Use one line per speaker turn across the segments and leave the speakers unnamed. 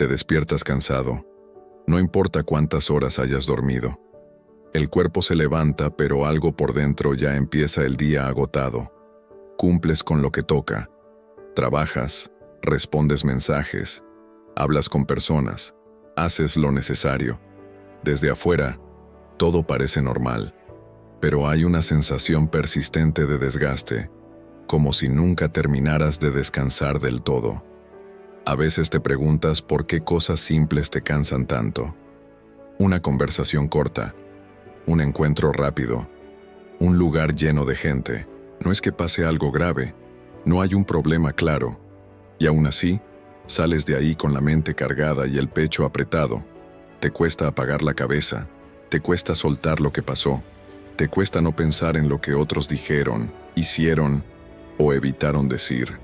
Te despiertas cansado. No importa cuántas horas hayas dormido. El cuerpo se levanta, pero algo por dentro ya empieza el día agotado. Cumples con lo que toca. Trabajas, respondes mensajes, hablas con personas, haces lo necesario. Desde afuera, todo parece normal, pero hay una sensación persistente de desgaste, como si nunca terminaras de descansar del todo. A veces te preguntas por qué cosas simples te cansan tanto. Una conversación corta, un encuentro rápido, un lugar lleno de gente. No es que pase algo grave, no hay un problema claro, y aún así, sales de ahí con la mente cargada y el pecho apretado. Te cuesta apagar la cabeza, te cuesta soltar lo que pasó, te cuesta no pensar en lo que otros dijeron, hicieron o evitaron decir.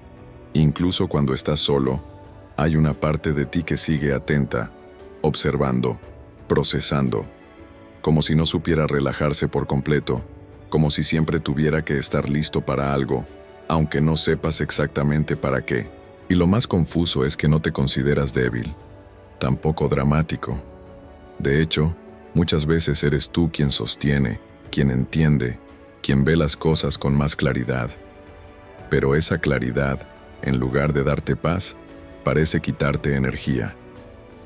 Incluso cuando estás solo, hay una parte de ti que sigue atenta, observando, procesando, como si no supiera relajarse por completo, como si siempre tuviera que estar listo para algo, aunque no sepas exactamente para qué. Y lo más confuso es que no te consideras débil, tampoco dramático. De hecho, muchas veces eres tú quien sostiene, quien entiende, quien ve las cosas con más claridad. Pero esa claridad, en lugar de darte paz, parece quitarte energía.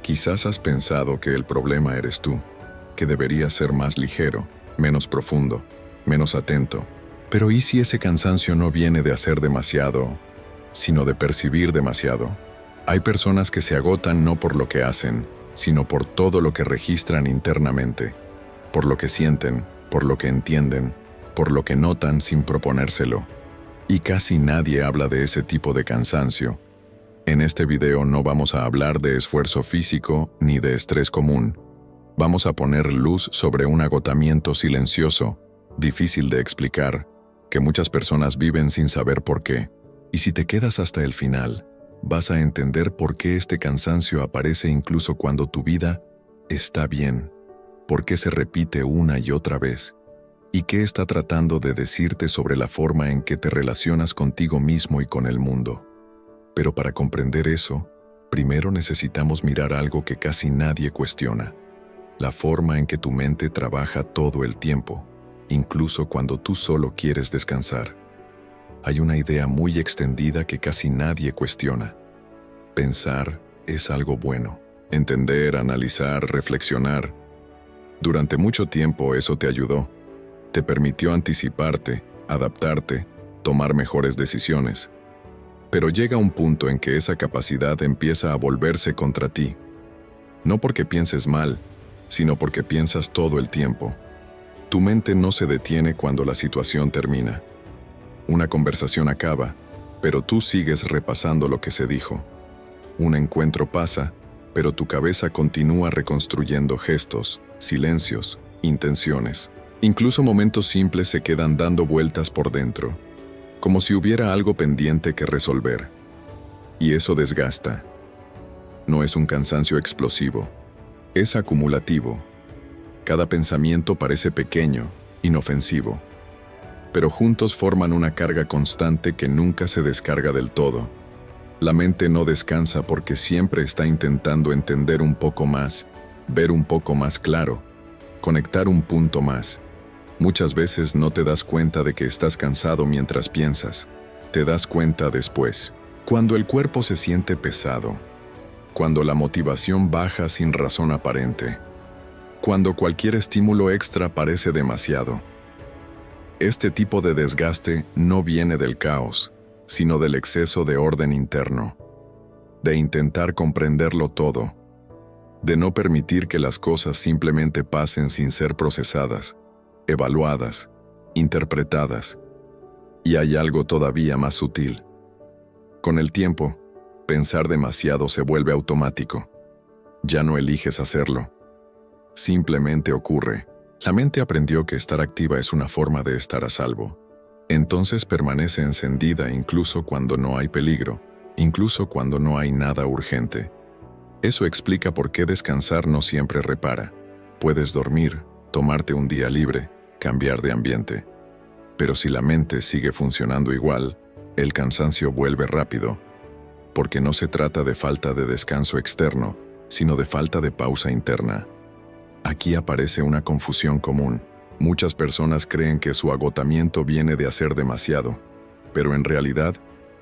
Quizás has pensado que el problema eres tú, que deberías ser más ligero, menos profundo, menos atento. Pero ¿y si ese cansancio no viene de hacer demasiado, sino de percibir demasiado? Hay personas que se agotan no por lo que hacen, sino por todo lo que registran internamente, por lo que sienten, por lo que entienden, por lo que notan sin proponérselo. Y casi nadie habla de ese tipo de cansancio. En este video no vamos a hablar de esfuerzo físico ni de estrés común. Vamos a poner luz sobre un agotamiento silencioso, difícil de explicar, que muchas personas viven sin saber por qué. Y si te quedas hasta el final, vas a entender por qué este cansancio aparece incluso cuando tu vida está bien, por qué se repite una y otra vez, y qué está tratando de decirte sobre la forma en que te relacionas contigo mismo y con el mundo. Pero para comprender eso, primero necesitamos mirar algo que casi nadie cuestiona: la forma en que tu mente trabaja todo el tiempo, incluso cuando tú solo quieres descansar. Hay una idea muy extendida que casi nadie cuestiona. Pensar es algo bueno. Entender, analizar, reflexionar. Durante mucho tiempo eso te ayudó. Te permitió anticiparte, adaptarte, tomar mejores decisiones. Pero llega un punto en que esa capacidad empieza a volverse contra ti. No porque pienses mal, sino porque piensas todo el tiempo. Tu mente no se detiene cuando la situación termina. Una conversación acaba, pero tú sigues repasando lo que se dijo. Un encuentro pasa, pero tu cabeza continúa reconstruyendo gestos, silencios, intenciones. Incluso momentos simples se quedan dando vueltas por dentro, como si hubiera algo pendiente que resolver. Y eso desgasta. No es un cansancio explosivo, es acumulativo. Cada pensamiento parece pequeño, inofensivo, pero juntos forman una carga constante que nunca se descarga del todo. La mente no descansa porque siempre está intentando entender un poco más, ver un poco más claro, conectar un punto más. Muchas veces no te das cuenta de que estás cansado mientras piensas. Te das cuenta después, cuando el cuerpo se siente pesado, cuando la motivación baja sin razón aparente, cuando cualquier estímulo extra parece demasiado. Este tipo de desgaste no viene del caos, sino del exceso de orden interno, de intentar comprenderlo todo, de no permitir que las cosas simplemente pasen sin ser procesadas, evaluadas, interpretadas. Y hay algo todavía más sutil. Con el tiempo, pensar demasiado se vuelve automático. Ya no eliges hacerlo. Simplemente ocurre. La mente aprendió que estar activa es una forma de estar a salvo. Entonces permanece encendida incluso cuando no hay peligro, incluso cuando no hay nada urgente. Eso explica por qué descansar no siempre repara. Puedes dormir, tomarte un día libre, cambiar de ambiente. Pero si la mente sigue funcionando igual, el cansancio vuelve rápido. porque no se trata de falta de descanso externo, sino de falta de pausa interna. Aquí aparece una confusión común. Muchas personas creen que su agotamiento viene de hacer demasiado, pero en realidad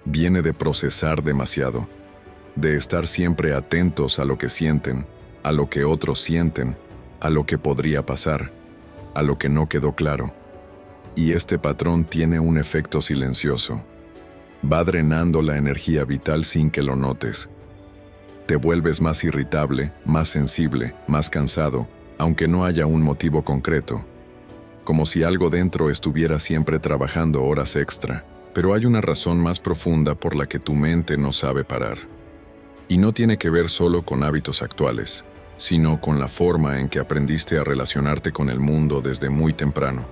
viene de procesar demasiado, de estar siempre atentos a lo que sienten, a lo que otros sienten, a lo que podría pasar, a lo que no quedó claro. Y este patrón tiene un efecto silencioso. Va drenando la energía vital sin que lo notes. Te vuelves más irritable, más sensible, más cansado, aunque no haya un motivo concreto. Como si algo dentro estuviera siempre trabajando horas extra, pero hay una razón más profunda por la que tu mente no sabe parar. Y no tiene que ver solo con hábitos actuales, sino con la forma en que aprendiste a relacionarte con el mundo desde muy temprano.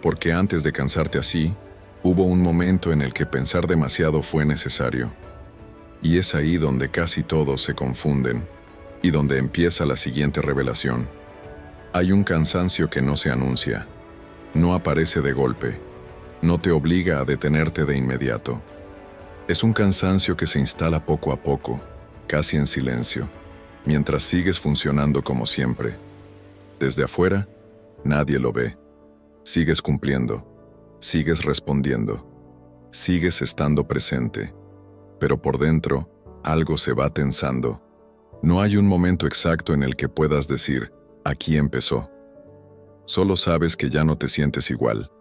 Porque antes de cansarte así, hubo un momento en el que pensar demasiado fue necesario. Y es ahí donde casi todos se confunden, y donde empieza la siguiente revelación. Hay un cansancio que no se anuncia, no aparece de golpe, no te obliga a detenerte de inmediato. Es un cansancio que se instala poco a poco, casi en silencio, mientras sigues funcionando como siempre. Desde afuera, nadie lo ve. Sigues cumpliendo, sigues respondiendo, sigues estando presente, pero por dentro, algo se va tensando. No hay un momento exacto en el que puedas decir, aquí empezó. Solo sabes que ya no te sientes igual.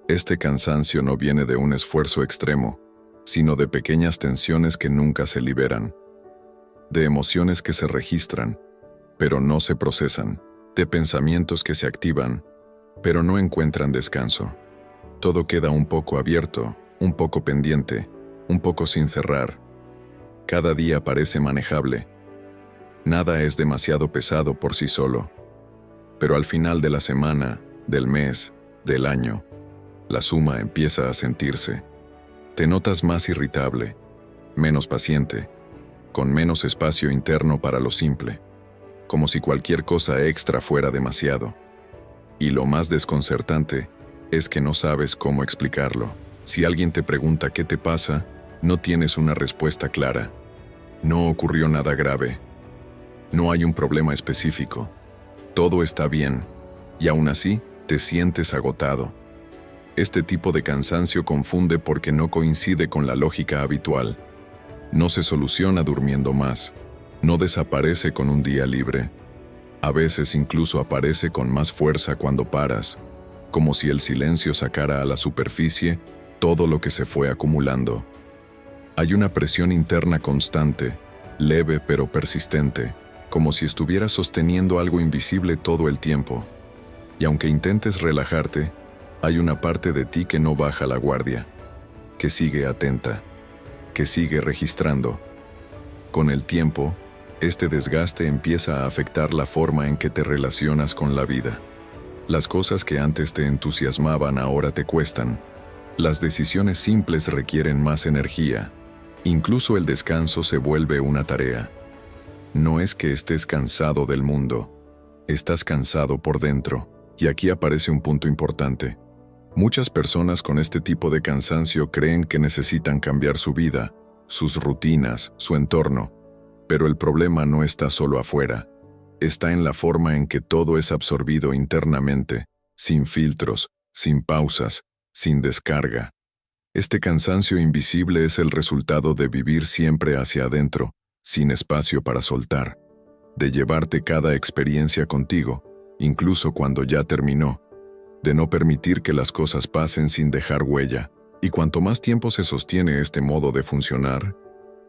Este cansancio no viene de un esfuerzo extremo, sino de pequeñas tensiones que nunca se liberan, de emociones que se registran, pero no se procesan, de pensamientos que se activan, pero no encuentran descanso. Todo queda un poco abierto, un poco pendiente, un poco sin cerrar. Cada día parece manejable. Nada es demasiado pesado por sí solo. Pero al final de la semana, del mes, del año, la suma empieza a sentirse. Te notas más irritable, menos paciente, con menos espacio interno para lo simple, como si cualquier cosa extra fuera demasiado. Y lo más desconcertante es que no sabes cómo explicarlo. Si alguien te pregunta qué te pasa, no tienes una respuesta clara. No ocurrió nada grave. No hay un problema específico. Todo está bien, y aún así te sientes agotado. Este tipo de cansancio confunde porque no coincide con la lógica habitual. No se soluciona durmiendo más. No desaparece con un día libre. A veces incluso aparece con más fuerza cuando paras, como si el silencio sacara a la superficie todo lo que se fue acumulando. Hay una presión interna constante, leve pero persistente, como si estuvieras sosteniendo algo invisible todo el tiempo. Y aunque intentes relajarte, hay una parte de ti que no baja la guardia, que sigue atenta, que sigue registrando. Con el tiempo, este desgaste empieza a afectar la forma en que te relacionas con la vida. Las cosas que antes te entusiasmaban ahora te cuestan. Las decisiones simples requieren más energía. Incluso el descanso se vuelve una tarea. No es que estés cansado del mundo, estás cansado por dentro. Y aquí aparece un punto importante. Muchas personas con este tipo de cansancio creen que necesitan cambiar su vida, sus rutinas, su entorno. Pero el problema no está solo afuera. Está en la forma en que todo es absorbido internamente, sin filtros, sin pausas, sin descarga. Este cansancio invisible es el resultado de vivir siempre hacia adentro, sin espacio para soltar, de llevarte cada experiencia contigo, incluso cuando ya terminó, de no permitir que las cosas pasen sin dejar huella. Y cuanto más tiempo se sostiene este modo de funcionar,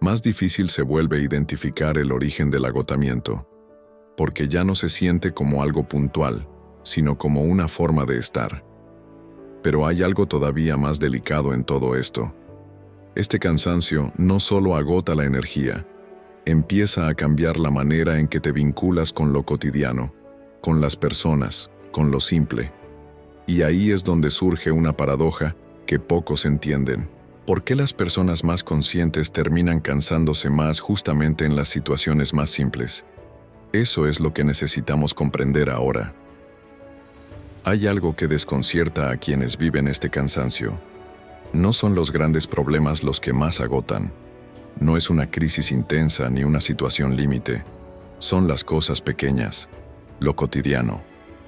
más difícil se vuelve identificar el origen del agotamiento, porque ya no se siente como algo puntual, sino como una forma de estar. Pero hay algo todavía más delicado en todo esto. Este cansancio no solo agota la energía, empieza a cambiar la manera en que te vinculas con lo cotidiano, con las personas, con lo simple. Y ahí es donde surge una paradoja que pocos entienden. ¿Por qué las personas más conscientes terminan cansándose más justamente en las situaciones más simples? Eso es lo que necesitamos comprender ahora. Hay algo que desconcierta a quienes viven este cansancio. No son los grandes problemas los que más agotan. No es una crisis intensa ni una situación límite. Son las cosas pequeñas, lo cotidiano,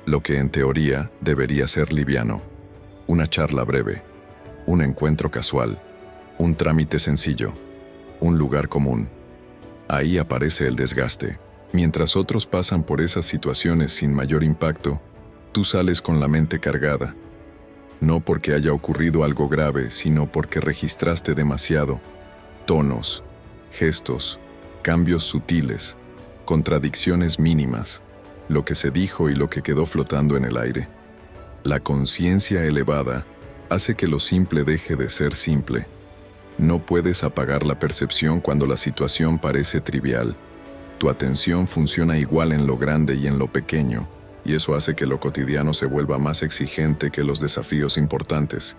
lo que en teoría debería ser liviano. Una charla breve, un encuentro casual, un trámite sencillo, un lugar común. Ahí aparece el desgaste. Mientras otros pasan por esas situaciones sin mayor impacto, tú sales con la mente cargada. No porque haya ocurrido algo grave, sino porque registraste demasiado. Tonos, gestos, cambios sutiles, contradicciones mínimas, lo que se dijo y lo que quedó flotando en el aire. La conciencia elevada hace que lo simple deje de ser simple. No puedes apagar la percepción cuando la situación parece trivial. Tu atención funciona igual en lo grande y en lo pequeño, y eso hace que lo cotidiano se vuelva más exigente que los desafíos importantes,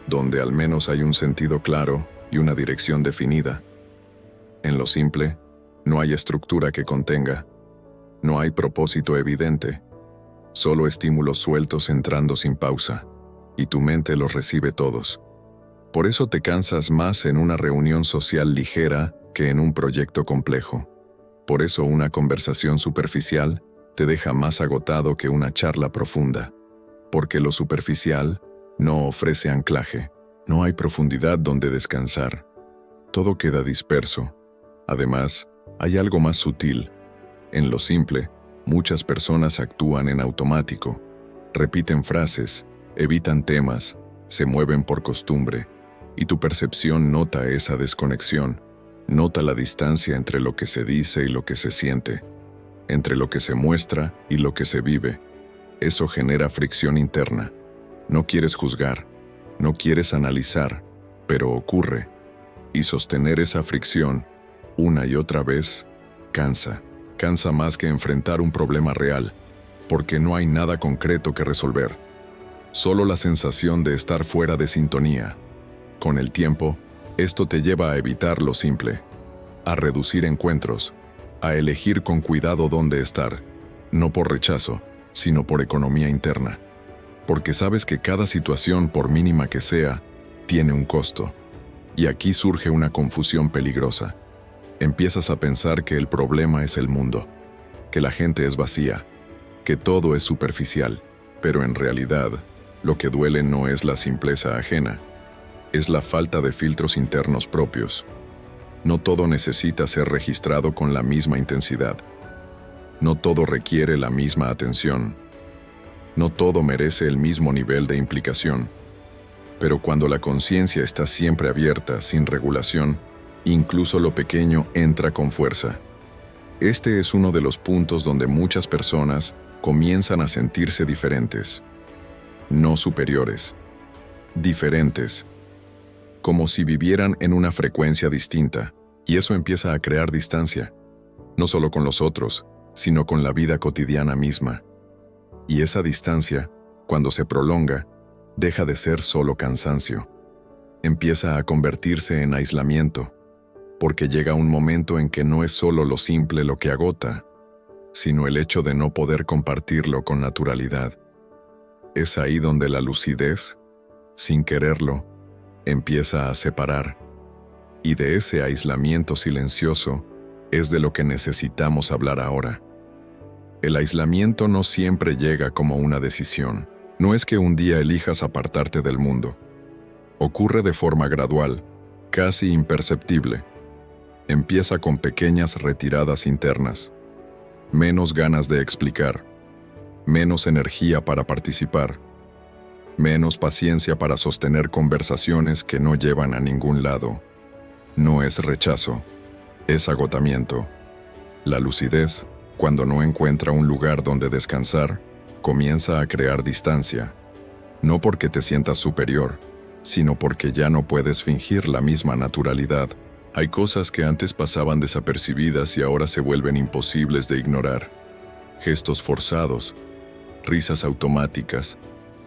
donde al menos hay un sentido claro y una dirección definida. En lo simple, no hay estructura que contenga, no hay propósito evidente, solo estímulos sueltos entrando sin pausa, y tu mente los recibe todos. Por eso te cansas más en una reunión social ligera que en un proyecto complejo. Por eso una conversación superficial te deja más agotado que una charla profunda, porque lo superficial no ofrece anclaje, no hay profundidad donde descansar. Todo queda disperso. Además, hay algo más sutil. En lo simple, muchas personas actúan en automático, repiten frases, evitan temas, se mueven por costumbre, y tu percepción nota esa desconexión, nota la distancia entre lo que se dice y lo que se siente, entre lo que se muestra y lo que se vive. Eso genera fricción interna. No quieres juzgar, no quieres analizar, pero ocurre. Y sostener esa fricción, una y otra vez, cansa. Cansa más que enfrentar un problema real, porque no hay nada concreto que resolver. Solo la sensación de estar fuera de sintonía. Con el tiempo, esto te lleva a evitar lo simple, a reducir encuentros, a elegir con cuidado dónde estar, no por rechazo, sino por economía interna. Porque sabes que cada situación, por mínima que sea, tiene un costo. Y aquí surge una confusión peligrosa. Empiezas a pensar que el problema es el mundo, que la gente es vacía, que todo es superficial, pero en realidad, lo que duele no es la simpleza ajena, es la falta de filtros internos propios. No todo necesita ser registrado con la misma intensidad. No todo requiere la misma atención. No todo merece el mismo nivel de implicación. Pero cuando la conciencia está siempre abierta, sin regulación, incluso lo pequeño entra con fuerza. Este es uno de los puntos donde muchas personas comienzan a sentirse diferentes. No superiores. Diferentes. Como si vivieran en una frecuencia distinta, y eso empieza a crear distancia, no solo con los otros, sino con la vida cotidiana misma. Y esa distancia, cuando se prolonga, deja de ser solo cansancio. Empieza a convertirse en aislamiento, porque llega un momento en que no es solo lo simple lo que agota, sino el hecho de no poder compartirlo con naturalidad. Es ahí donde la lucidez, sin quererlo, empieza a separar, y de ese aislamiento silencioso es de lo que necesitamos hablar ahora. El aislamiento no siempre llega como una decisión. No es que un día elijas apartarte del mundo. Ocurre de forma gradual, casi imperceptible. Empieza con pequeñas retiradas internas, menos ganas de explicar, menos energía para participar, menos paciencia para sostener conversaciones que no llevan a ningún lado. No es rechazo, es agotamiento. La lucidez, cuando no encuentra un lugar donde descansar, comienza a crear distancia, no porque te sientas superior, sino porque ya no puedes fingir la misma naturalidad. Hay cosas que antes pasaban desapercibidas y ahora se vuelven imposibles de ignorar. Gestos forzados, risas automáticas,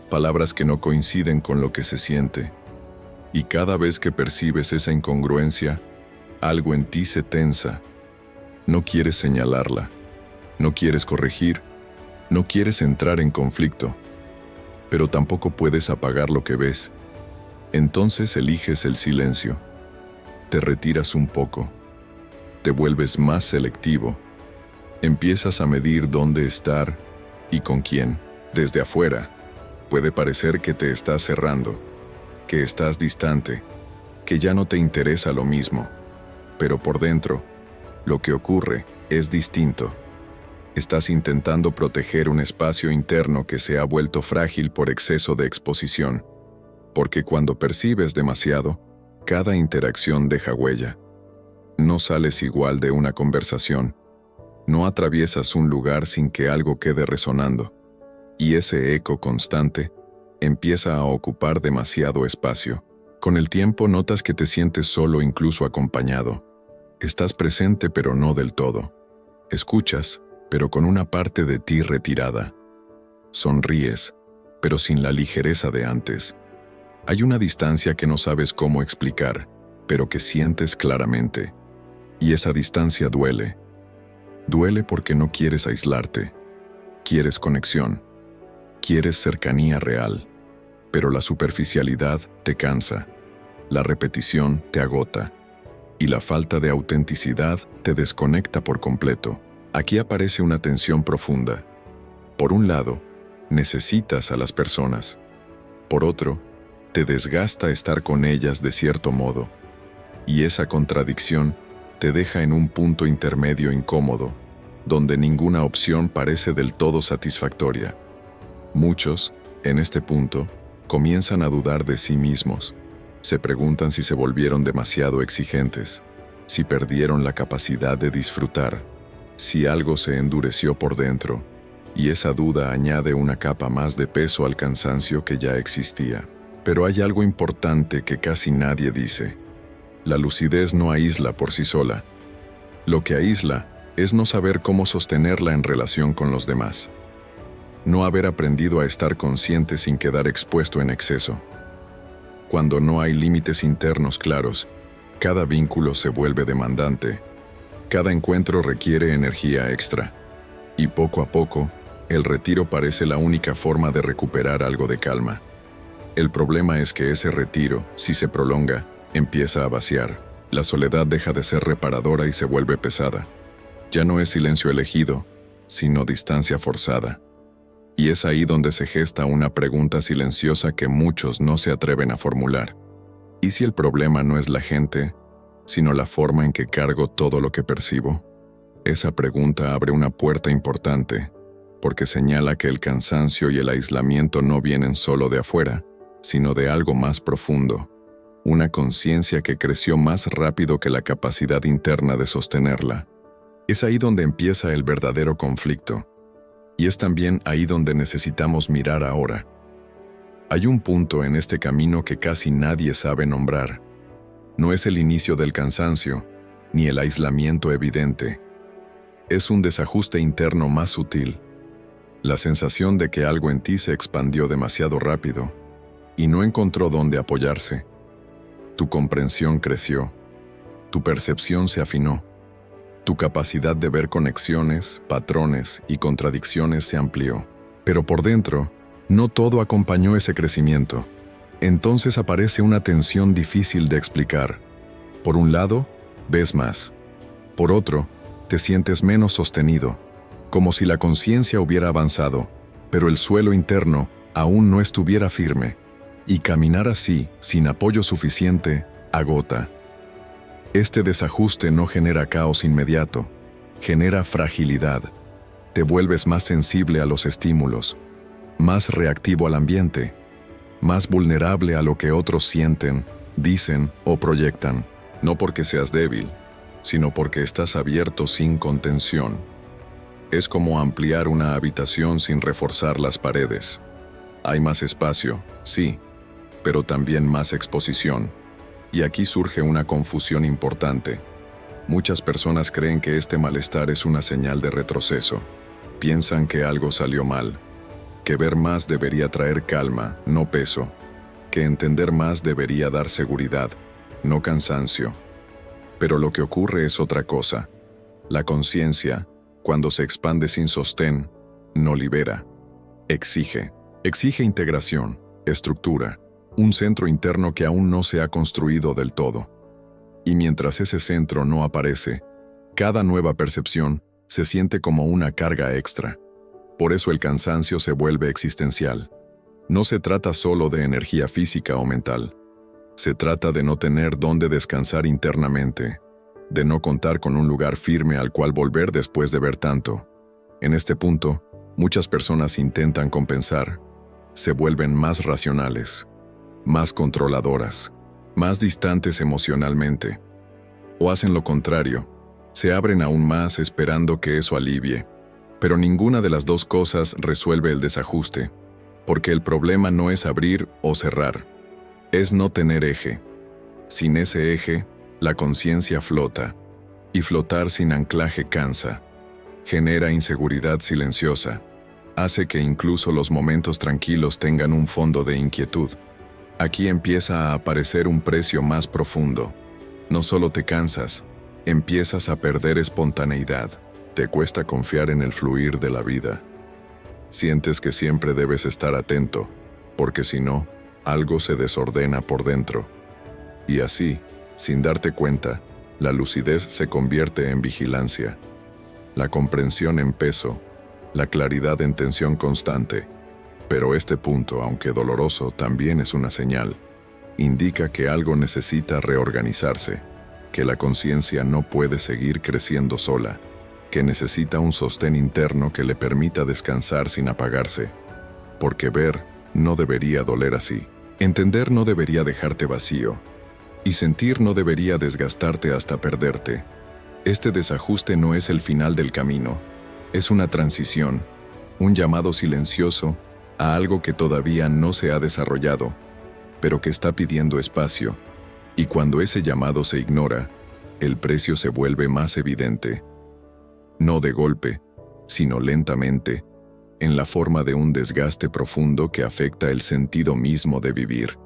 palabras que no coinciden con lo que se siente. Y cada vez que percibes esa incongruencia, algo en ti se tensa. No quieres señalarla, no quieres corregir, no quieres entrar en conflicto, pero tampoco puedes apagar lo que ves. Entonces eliges el silencio. Te retiras un poco. Te vuelves más selectivo. Empiezas a medir dónde estar y con quién. Desde afuera, puede parecer que te estás cerrando, que estás distante, que ya no te interesa lo mismo. Pero por dentro, lo que ocurre es distinto. Estás intentando proteger un espacio interno que se ha vuelto frágil por exceso de exposición. Porque cuando percibes demasiado, cada interacción deja huella. No sales igual de una conversación. No atraviesas un lugar sin que algo quede resonando. Y ese eco constante empieza a ocupar demasiado espacio. Con el tiempo notas que te sientes solo, incluso acompañado. Estás presente pero no del todo. Escuchas, pero con una parte de ti retirada. Sonríes, pero sin la ligereza de antes. Hay una distancia que no sabes cómo explicar, pero que sientes claramente. Y esa distancia duele. Duele porque no quieres aislarte. Quieres conexión. Quieres cercanía real. Pero la superficialidad te cansa. La repetición te agota. Y la falta de autenticidad te desconecta por completo. Aquí aparece una tensión profunda. Por un lado, necesitas a las personas. Por otro, te desgasta estar con ellas de cierto modo. Y esa contradicción te deja en un punto intermedio incómodo, donde ninguna opción parece del todo satisfactoria. Muchos, en este punto, comienzan a dudar de sí mismos. Se preguntan si se volvieron demasiado exigentes, si perdieron la capacidad de disfrutar, si algo se endureció por dentro, y esa duda añade una capa más de peso al cansancio que ya existía. Pero hay algo importante que casi nadie dice. La lucidez no aísla por sí sola. Lo que aísla es no saber cómo sostenerla en relación con los demás. No haber aprendido a estar consciente sin quedar expuesto en exceso. Cuando no hay límites internos claros, cada vínculo se vuelve demandante. Cada encuentro requiere energía extra. Y poco a poco, el retiro parece la única forma de recuperar algo de calma. El problema es que ese retiro, si se prolonga, empieza a vaciar. La soledad deja de ser reparadora y se vuelve pesada. Ya no es silencio elegido, sino distancia forzada. Y es ahí donde se gesta una pregunta silenciosa que muchos no se atreven a formular. ¿Y si el problema no es la gente, sino la forma en que cargo todo lo que percibo? Esa pregunta abre una puerta importante, porque señala que el cansancio y el aislamiento no vienen solo de afuera, sino de algo más profundo, una conciencia que creció más rápido que la capacidad interna de sostenerla. Es ahí donde empieza el verdadero conflicto, y es también ahí donde necesitamos mirar ahora. Hay un punto en este camino que casi nadie sabe nombrar. No es el inicio del cansancio, ni el aislamiento evidente. Es un desajuste interno más sutil. La sensación de que algo en ti se expandió demasiado rápido y no encontró dónde apoyarse. Tu comprensión creció. Tu percepción se afinó. Tu capacidad de ver conexiones, patrones y contradicciones se amplió. Pero por dentro, no todo acompañó ese crecimiento. Entonces aparece una tensión difícil de explicar. Por un lado, ves más. Por otro, te sientes menos sostenido, como si la conciencia hubiera avanzado, pero el suelo interno aún no estuviera firme. Y caminar así, sin apoyo suficiente, agota. Este desajuste no genera caos inmediato, genera fragilidad. Te vuelves más sensible a los estímulos, más reactivo al ambiente, más vulnerable a lo que otros sienten, dicen o proyectan. No porque seas débil, sino porque estás abierto sin contención. Es como ampliar una habitación sin reforzar las paredes. Hay más espacio, sí, pero también más exposición. Y aquí surge una confusión importante. Muchas personas creen que este malestar es una señal de retroceso. Piensan que algo salió mal, que ver más debería traer calma, no peso, que entender más debería dar seguridad, no cansancio. Pero lo que ocurre es otra cosa. La conciencia, cuando se expande sin sostén, no libera. Exige integración, estructura, un centro interno que aún no se ha construido del todo. Y mientras ese centro no aparece, cada nueva percepción se siente como una carga extra. Por eso el cansancio se vuelve existencial. No se trata solo de energía física o mental. Se trata de no tener dónde descansar internamente, de no contar con un lugar firme al cual volver después de ver tanto. En este punto, muchas personas intentan compensar, se vuelven más racionales, más controladoras, más distantes emocionalmente. O hacen lo contrario, se abren aún más esperando que eso alivie. Pero ninguna de las dos cosas resuelve el desajuste, porque el problema no es abrir o cerrar, es no tener eje. Sin ese eje, la conciencia flota, y flotar sin anclaje cansa, genera inseguridad silenciosa, hace que incluso los momentos tranquilos tengan un fondo de inquietud. Aquí empieza a aparecer un precio más profundo. No solo te cansas, empiezas a perder espontaneidad. Te cuesta confiar en el fluir de la vida. Sientes que siempre debes estar atento, porque si no, algo se desordena por dentro. Y así, sin darte cuenta, la lucidez se convierte en vigilancia, la comprensión en peso, la claridad en tensión constante. Pero este punto, aunque doloroso, también es una señal. Indica que algo necesita reorganizarse, que la conciencia no puede seguir creciendo sola, que necesita un sostén interno que le permita descansar sin apagarse. Porque ver no debería doler así. Entender no debería dejarte vacío. Y sentir no debería desgastarte hasta perderte. Este desajuste no es el final del camino. Es una transición, un llamado silencioso a algo que todavía no se ha desarrollado, pero que está pidiendo espacio. Y cuando ese llamado se ignora, el precio se vuelve más evidente. No de golpe, sino lentamente, en la forma de un desgaste profundo que afecta el sentido mismo de vivir.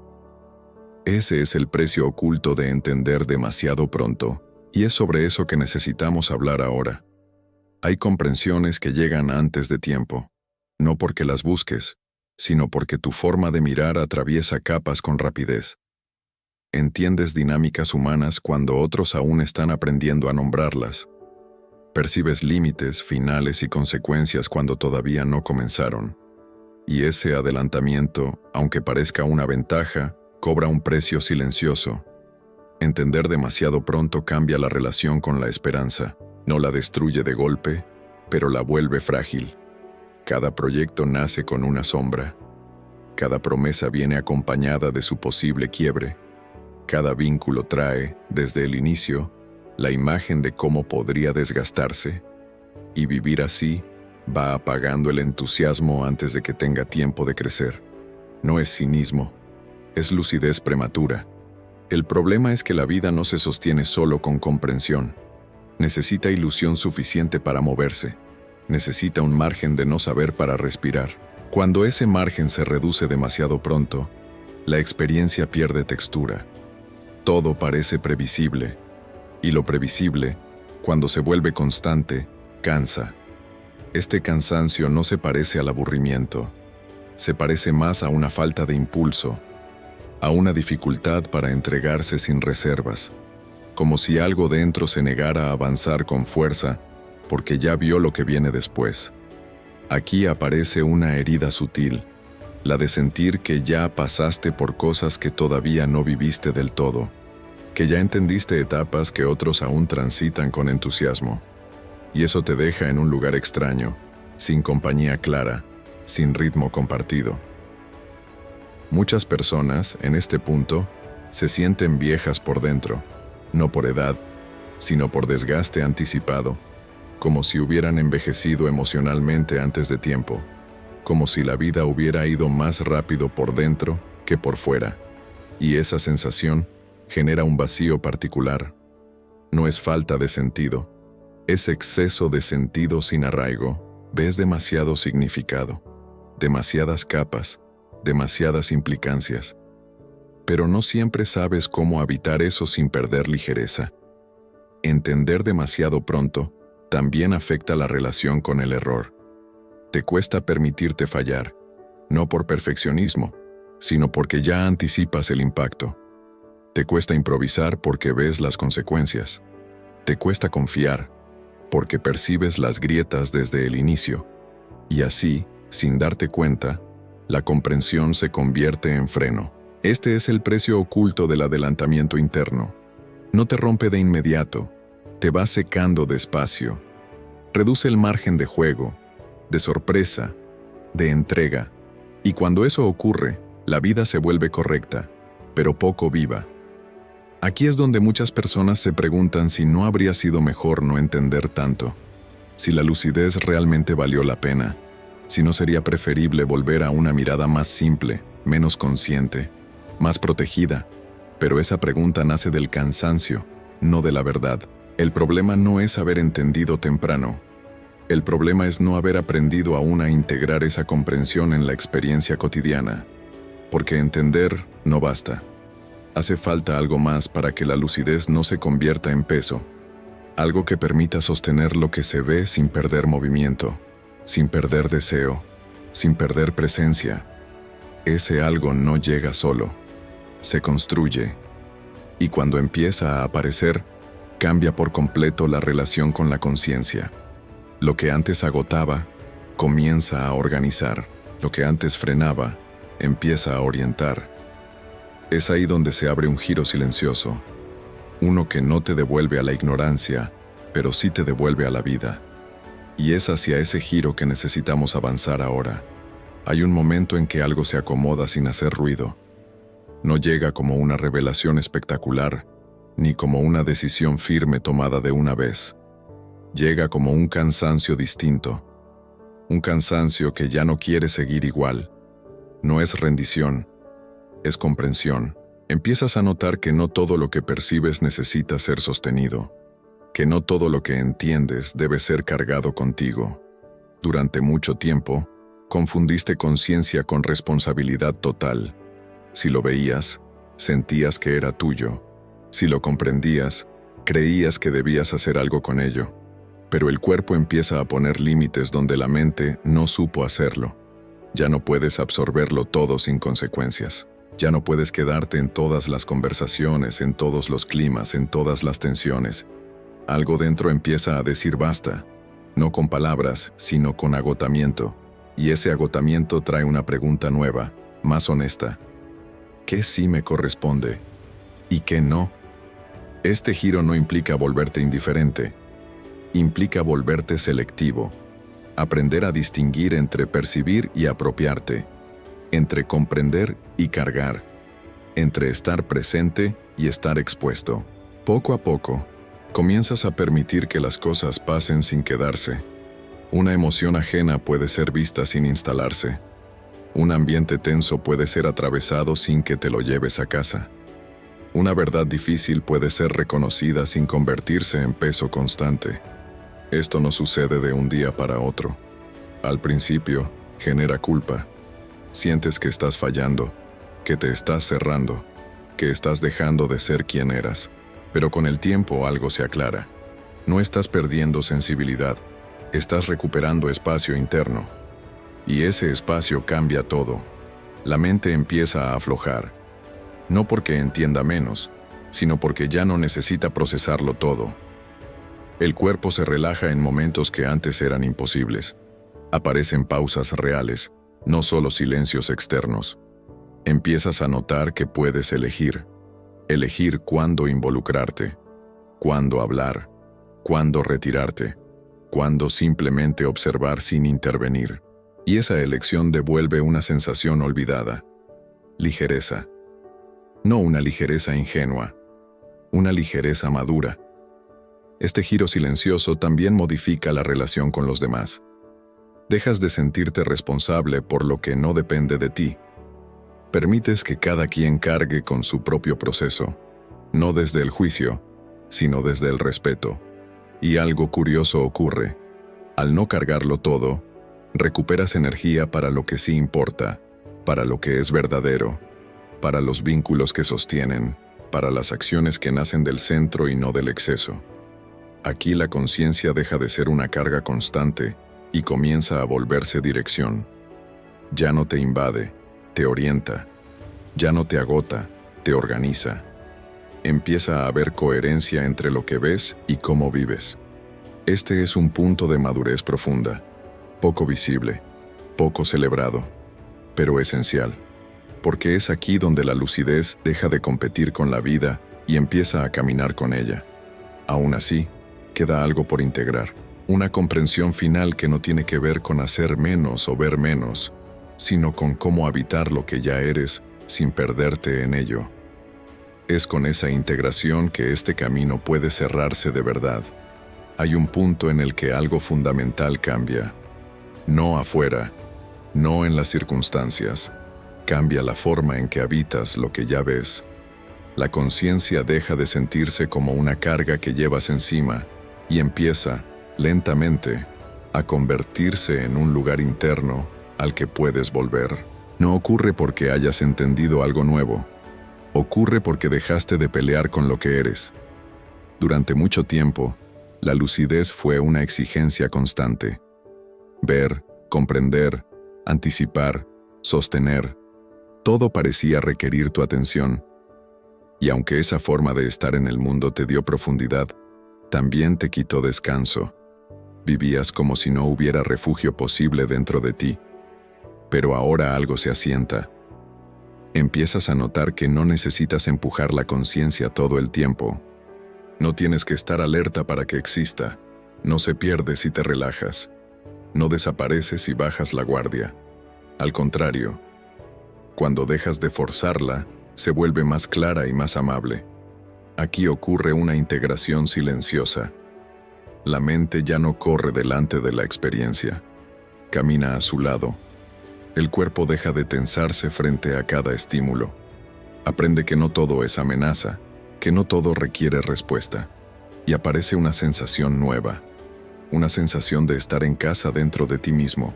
Ese es el precio oculto de entender demasiado pronto, y es sobre eso que necesitamos hablar ahora. Hay comprensiones que llegan antes de tiempo, no porque las busques, sino porque tu forma de mirar atraviesa capas con rapidez. Entiendes dinámicas humanas cuando otros aún están aprendiendo a nombrarlas. Percibes límites, finales y consecuencias cuando todavía no comenzaron. Y ese adelantamiento, aunque parezca una ventaja, cobra un precio silencioso. Entender demasiado pronto cambia la relación con la esperanza. No la destruye de golpe, pero la vuelve frágil. Cada proyecto nace con una sombra. Cada promesa viene acompañada de su posible quiebre. Cada vínculo trae, desde el inicio, la imagen de cómo podría desgastarse, y vivir así va apagando el entusiasmo antes de que tenga tiempo de crecer. No es cinismo, es lucidez prematura. El problema es que la vida no se sostiene solo con comprensión. Necesita ilusión suficiente para moverse. Necesita un margen de no saber para respirar. Cuando ese margen se reduce demasiado pronto, la experiencia pierde textura. Todo parece previsible. Y lo previsible, cuando se vuelve constante, cansa. Este cansancio no se parece al aburrimiento, se parece más a una falta de impulso, a una dificultad para entregarse sin reservas, como si algo dentro se negara a avanzar con fuerza porque ya vio lo que viene después. Aquí aparece una herida sutil, la de sentir que ya pasaste por cosas que todavía no viviste del todo, que ya entendiste etapas que otros aún transitan con entusiasmo. Y eso te deja en un lugar extraño, sin compañía clara, sin ritmo compartido. Muchas personas, en este punto, se sienten viejas por dentro, no por edad, sino por desgaste anticipado, como si hubieran envejecido emocionalmente antes de tiempo, como si la vida hubiera ido más rápido por dentro que por fuera. Y esa sensación genera un vacío particular. No es falta de sentido, es exceso de sentido sin arraigo. Ves demasiado significado, demasiadas capas, demasiadas implicancias. Pero no siempre sabes cómo habitar eso sin perder ligereza. Entender demasiado pronto también afecta la relación con el error. Te cuesta permitirte fallar, no por perfeccionismo, sino porque ya anticipas el impacto. Te cuesta improvisar porque ves las consecuencias. Te cuesta confiar porque percibes las grietas desde el inicio. Y así, sin darte cuenta, la comprensión se convierte en freno. Este es el precio oculto del adelantamiento interno. No te rompe de inmediato, te va secando despacio. Reduce el margen de juego, de sorpresa, de entrega. Y cuando eso ocurre, la vida se vuelve correcta, pero poco viva. Aquí es donde muchas personas se preguntan si no habría sido mejor no entender tanto, si la lucidez realmente valió la pena, si no sería preferible volver a una mirada más simple, menos consciente, más protegida. Pero esa pregunta nace del cansancio, no de la verdad. El problema no es haber entendido temprano. El problema es no haber aprendido aún a integrar esa comprensión en la experiencia cotidiana. Porque entender no basta. Hace falta algo más para que la lucidez no se convierta en peso. Algo que permita sostener lo que se ve sin perder movimiento, sin perder deseo, sin perder presencia. Ese algo no llega solo. Se construye. Y cuando empieza a aparecer, cambia por completo la relación con la conciencia. Lo que antes agotaba, comienza a organizar. Lo que antes frenaba, empieza a orientar. Es ahí donde se abre un giro silencioso, uno que no te devuelve a la ignorancia, pero sí te devuelve a la vida. Y es hacia ese giro que necesitamos avanzar ahora. Hay un momento en que algo se acomoda sin hacer ruido. No llega como una revelación espectacular, ni como una decisión firme tomada de una vez. Llega como un cansancio distinto. Un cansancio que ya no quiere seguir igual. No es rendición. Es comprensión. Empiezas a notar que no todo lo que percibes necesita ser sostenido, que no todo lo que entiendes debe ser cargado contigo. Durante mucho tiempo, confundiste conciencia con responsabilidad total. Si lo veías, sentías que era tuyo. Si lo comprendías, creías que debías hacer algo con ello. Pero el cuerpo empieza a poner límites donde la mente no supo hacerlo. Ya no puedes absorberlo todo sin consecuencias. Ya no puedes quedarte en todas las conversaciones, en todos los climas, en todas las tensiones. Algo dentro empieza a decir basta, no con palabras, sino con agotamiento. Y ese agotamiento trae una pregunta nueva, más honesta. ¿Qué sí me corresponde? ¿Y qué no? Este giro no implica volverte indiferente. Implica volverte selectivo. Aprender a distinguir entre percibir y apropiarte. Entre comprender y cargar, entre estar presente y estar expuesto. Poco a poco, comienzas a permitir que las cosas pasen sin quedarse. Una emoción ajena puede ser vista sin instalarse. Un ambiente tenso puede ser atravesado sin que te lo lleves a casa. Una verdad difícil puede ser reconocida sin convertirse en peso constante. Esto no sucede de un día para otro. Al principio, genera culpa. Sientes que estás fallando, que te estás cerrando, que estás dejando de ser quien eras. Pero con el tiempo algo se aclara. No estás perdiendo sensibilidad, estás recuperando espacio interno. Y ese espacio cambia todo. La mente empieza a aflojar. No porque entienda menos, sino porque ya no necesita procesarlo todo. El cuerpo se relaja en momentos que antes eran imposibles. Aparecen pausas reales. No solo silencios externos. Empiezas a notar que puedes elegir cuándo involucrarte, cuándo hablar, cuándo retirarte, cuándo simplemente observar sin intervenir. Y esa elección devuelve una sensación olvidada. Ligereza. No una ligereza ingenua, una ligereza madura. Este giro silencioso también modifica la relación con los demás. Dejas de sentirte responsable por lo que no depende de ti. Permites que cada quien cargue con su propio proceso, no desde el juicio, sino desde el respeto. Y algo curioso ocurre. Al no cargarlo todo, recuperas energía para lo que sí importa, para lo que es verdadero, para los vínculos que sostienen, para las acciones que nacen del centro y no del exceso. Aquí la conciencia deja de ser una carga constante y comienza a volverse dirección. Ya no te invade, te orienta. Ya no te agota, te organiza. Empieza a haber coherencia entre lo que ves y cómo vives. Este es un punto de madurez profunda, poco visible, poco celebrado, pero esencial, porque es aquí donde la lucidez deja de competir con la vida y empieza a caminar con ella. Aún así, queda algo por integrar, una comprensión final que no tiene que ver con hacer menos o ver menos, sino con cómo habitar lo que ya eres sin perderte en ello. Es con esa integración que este camino puede cerrarse de verdad. Hay un punto en el que algo fundamental cambia. No afuera, no en las circunstancias. Cambia la forma en que habitas lo que ya ves. La conciencia deja de sentirse como una carga que llevas encima y empieza, lentamente, a convertirse en un lugar interno al que puedes volver. No ocurre porque hayas entendido algo nuevo. Ocurre porque dejaste de pelear con lo que eres. Durante mucho tiempo, la lucidez fue una exigencia constante. Ver, comprender, anticipar, sostener, todo parecía requerir tu atención. Y aunque esa forma de estar en el mundo te dio profundidad, también te quitó descanso. Vivías como si no hubiera refugio posible dentro de ti. Pero ahora algo se asienta. Empiezas a notar que no necesitas empujar la conciencia todo el tiempo. No tienes que estar alerta para que exista. No se pierde si te relajas. No desaparece si bajas la guardia. Al contrario, cuando dejas de forzarla, se vuelve más clara y más amable. Aquí ocurre una integración silenciosa. La mente ya no corre delante de la experiencia. Camina a su lado. El cuerpo deja de tensarse frente a cada estímulo. Aprende que no todo es amenaza, que no todo requiere respuesta. Y aparece una sensación nueva. Una sensación de estar en casa dentro de ti mismo.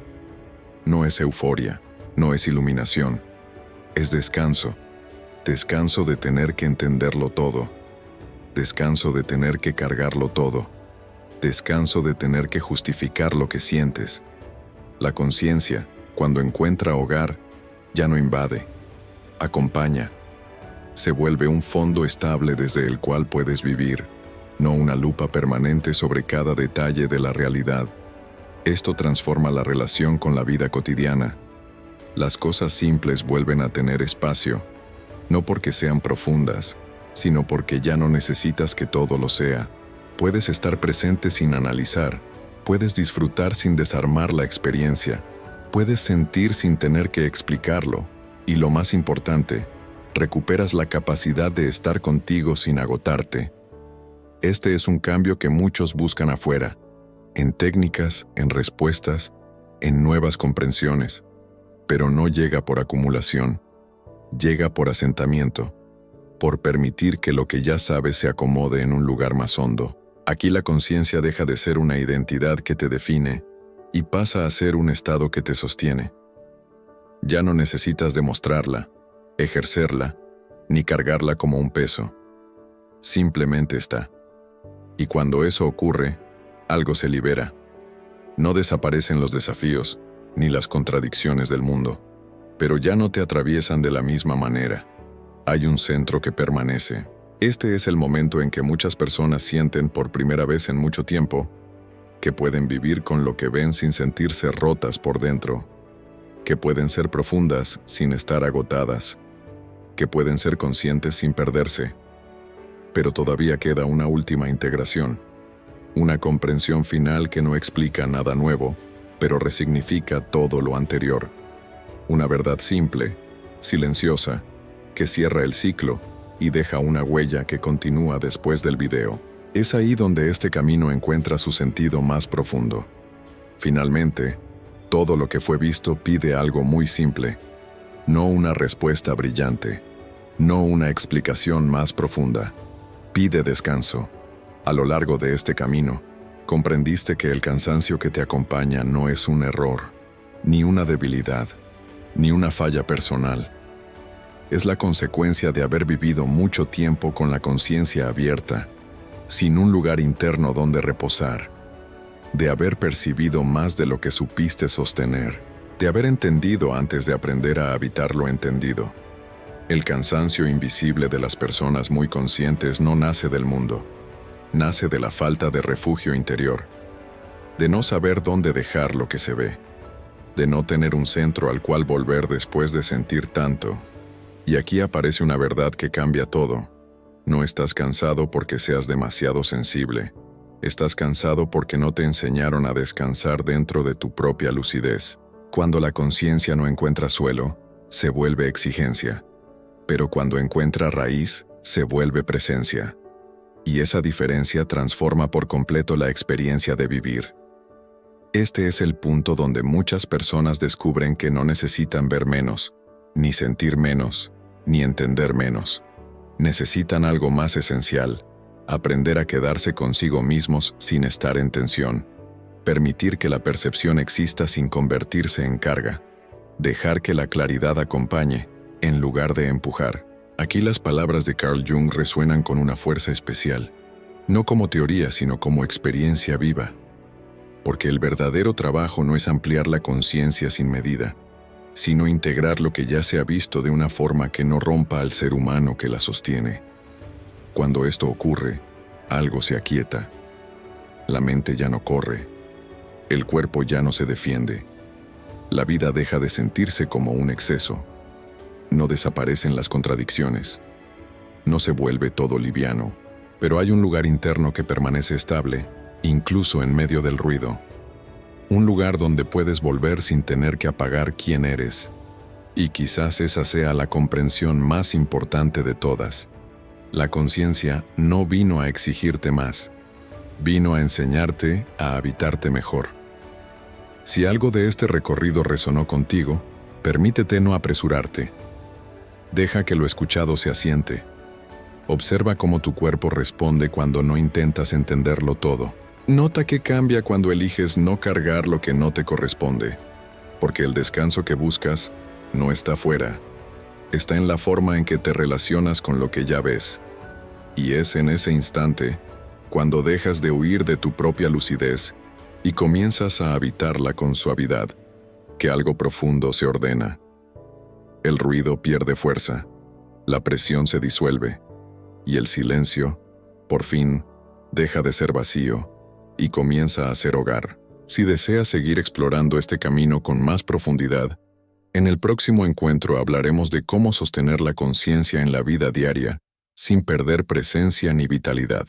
No es euforia, no es iluminación. Es descanso. Descanso de tener que entenderlo todo. Descanso de tener que cargarlo todo. Descanso de tener que justificar lo que sientes. La conciencia, cuando encuentra hogar, ya no invade, acompaña. Se vuelve un fondo estable desde el cual puedes vivir, no una lupa permanente sobre cada detalle de la realidad. Esto transforma la relación con la vida cotidiana. Las cosas simples vuelven a tener espacio, no porque sean profundas, sino porque ya no necesitas que todo lo sea. Puedes estar presente sin analizar, puedes disfrutar sin desarmar la experiencia, puedes sentir sin tener que explicarlo, y lo más importante, recuperas la capacidad de estar contigo sin agotarte. Este es un cambio que muchos buscan afuera, en técnicas, en respuestas, en nuevas comprensiones, pero no llega por acumulación, llega por asentamiento, por permitir que lo que ya sabes se acomode en un lugar más hondo. Aquí la conciencia deja de ser una identidad que te define y pasa a ser un estado que te sostiene. Ya no necesitas demostrarla, ejercerla, ni cargarla como un peso. Simplemente está. Y cuando eso ocurre, algo se libera. No desaparecen los desafíos, ni las contradicciones del mundo, pero ya no te atraviesan de la misma manera. Hay un centro que permanece. Este es el momento en que muchas personas sienten por primera vez en mucho tiempo que pueden vivir con lo que ven sin sentirse rotas por dentro, que pueden ser profundas sin estar agotadas, que pueden ser conscientes sin perderse. Pero todavía queda una última integración, una comprensión final que no explica nada nuevo, pero resignifica todo lo anterior. Una verdad simple, silenciosa, que cierra el ciclo y deja una huella que continúa después del video. Es ahí donde este camino encuentra su sentido más profundo. Finalmente, todo lo que fue visto pide algo muy simple, no una respuesta brillante, no una explicación más profunda. Pide descanso. A lo largo de este camino, comprendiste que el cansancio que te acompaña no es un error, ni una debilidad, ni una falla personal. Es la consecuencia de haber vivido mucho tiempo con la conciencia abierta, sin un lugar interno donde reposar, de haber percibido más de lo que supiste sostener, de haber entendido antes de aprender a habitar lo entendido. El cansancio invisible de las personas muy conscientes no nace del mundo, nace de la falta de refugio interior, de no saber dónde dejar lo que se ve, de no tener un centro al cual volver después de sentir tanto. Y aquí aparece una verdad que cambia todo. No estás cansado porque seas demasiado sensible. Estás cansado porque no te enseñaron a descansar dentro de tu propia lucidez. Cuando la conciencia no encuentra suelo, se vuelve exigencia. Pero cuando encuentra raíz, se vuelve presencia. Y esa diferencia transforma por completo la experiencia de vivir. Este es el punto donde muchas personas descubren que no necesitan ver menos, ni sentir menos, ni entender menos. Necesitan algo más esencial: aprender a quedarse consigo mismos sin estar en tensión, permitir que la percepción exista sin convertirse en carga, dejar que la claridad acompañe, en lugar de empujar. Aquí las palabras de Carl Jung resuenan con una fuerza especial, no como teoría sino como experiencia viva. Porque el verdadero trabajo no es ampliar la conciencia sin medida, sino integrar lo que ya se ha visto de una forma que no rompa al ser humano que la sostiene. Cuando esto ocurre, algo se aquieta. La mente ya no corre, el cuerpo ya no se defiende. La vida deja de sentirse como un exceso. No desaparecen las contradicciones. No se vuelve todo liviano, pero hay un lugar interno que permanece estable, incluso en medio del ruido. Un lugar donde puedes volver sin tener que apagar quién eres. Y quizás esa sea la comprensión más importante de todas. La conciencia no vino a exigirte más, vino a enseñarte a habitarte mejor. Si algo de este recorrido resonó contigo, permítete no apresurarte. Deja que lo escuchado se asiente. Observa cómo tu cuerpo responde cuando no intentas entenderlo todo. Nota que cambia cuando eliges no cargar lo que no te corresponde, porque el descanso que buscas no está fuera, está en la forma en que te relacionas con lo que ya ves. Y es en ese instante, cuando dejas de huir de tu propia lucidez y comienzas a habitarla con suavidad, que algo profundo se ordena. El ruido pierde fuerza, la presión se disuelve, y el silencio, por fin, deja de ser vacío y comienza a ser hogar. Si deseas seguir explorando este camino con más profundidad, en el próximo encuentro hablaremos de cómo sostener la conciencia en la vida diaria sin perder presencia ni vitalidad.